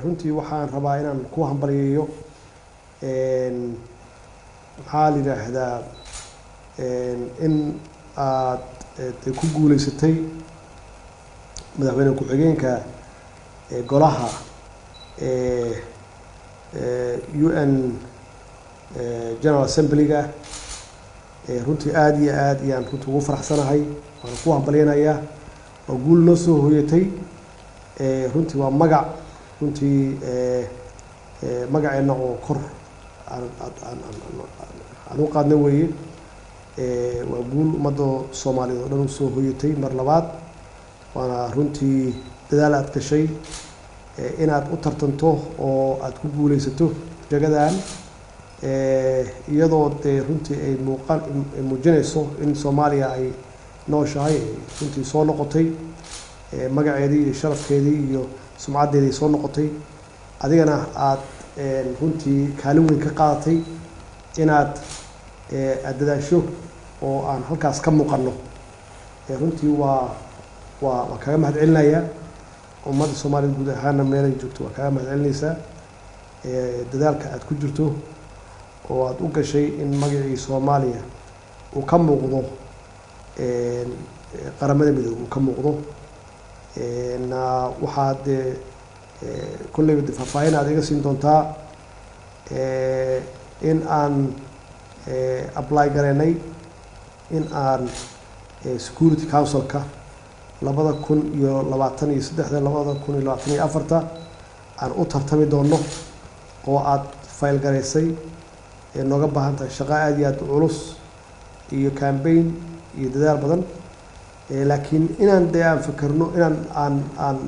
runtii waxaan rabaa inaan ku hambaliyeeyo maxaa la yiraahdaa in aad ku guuleysatay madaxweyne ku-xigeenka golaha UN General Assembly-ga runtii aad iyo aad ayaan runtii ugu faraxsanahay waan ku hambaliyanayaa oo guul noo soo hooyatay runtii waa magac runtii magaceena oo kor aan u qaadnay weeye waa guul ummadda Soomaaliyeed oo dhan u soo hooyatay mar labaad waana runtii dadaal aad gashay inaad u tartanto oo aad ku guuleysato jagadan iyadoo runtii ay muujinayso in Soomaaliya ay nooshahay runtii soo noqotay magaceedii iyo sharafkeedii iyo sumcadeedii soo noqotay adigana aad runtii kaalin weyn ka qaadatay inaad dadaasho oo aan halkaas ka muuqano runtii waa kaga mahadcelinayaa ummadda Soomaaliyeed guud ahaan meel ay joogto waa kaga mahadcelinaysaa dadaalka aad ku jirto oo aad u gashay in magacii Soomaaliya uu ka muuqdo qaramada midoobay uu ka muuqdo waxaad kulley faahfaahin aad iga siin doontaa in aan apply gareynay in aan Security Council-ka 2023-2024 aan u tartami doono oo aad file gareysay nooga baahan tahay shaqo aad iyo aad u culus iyo campaign iyo dadaal badan laakiin inaan aan fikirno inaan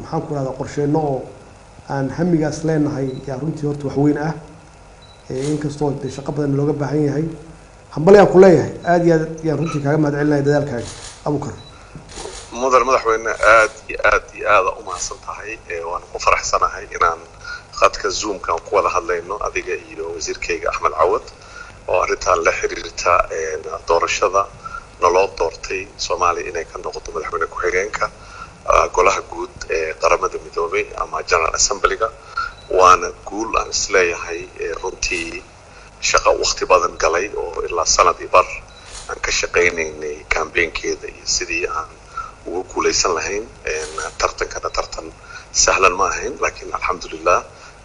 maxaan ku raada qorsheeno oo aan hamigaas leenahay yaa runtii horta wax weyn ah inkastoo shaqo badan looga baahan yahay hambaliyaan ku leeyahay aad iyo aad yaan runtii kaaga mahadcelinahay dadaalkaaga Abuukar madaxweyne aad iyo aad u mahadsan tahay waan ku faraxsanahay inaan khadka Zoom-ka ku wada hadlayno adiga iyo wasiirkayga Axmed Cawad oo arintan la xiriirta doorashada nolol doortay Soomaaliya inay ka noqoto madaxweyne ku-xigeenka golaha guud ee qaramada midoobay ama General Assembly-ga waana guul aan isleeyahay runtii shaqo waqti badan galay oo ilaa sanad iyo bar aan ka shaqaynaynay campaign-keeda iyo sidii aan ugu guuleysan lahayn tartankana tartan sahlan ma ahayn laakiin alxamdulillah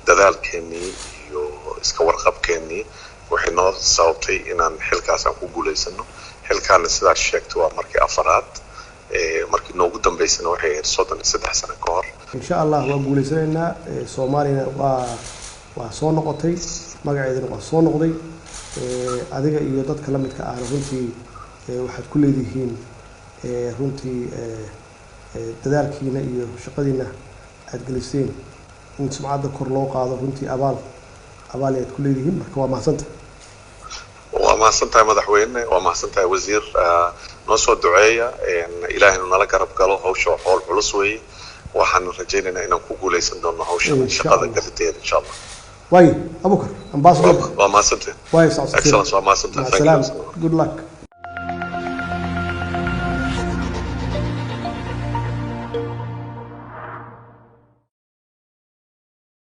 dadaalkeennii iyo iska warqabkeennii waxay noo sababtay inaan xilkaas aan ku guuleysano xilkaana sidaas sheegtay waa markii afaraad markii noogu dambeysana waxay ahayd 33 sano ka hor insha Allah waa guuleysanaynaa Soomaaliya waa soo noqotay magaceedana waa soo noqday adiga iyo dadka la midka ah runtii waxaad ku leedihiin runtii dadaalkiina iyo shaqadiina aad geliseen in sumcadda kor loo qaado runtii abaal aad ku leedihiin marka waa mahadsantahay madaxweyne waa mahadsantahay wasiir noo soo duceeya ilaahayna nala garab galo hawsha xool culus weeye waxaan rajaynaynaa inaan ku guuleysan doono hawsha shaqada galideeda insha Allah Abuukar ambassador waa mahadsantahay excellent waa mahadsantahay good luck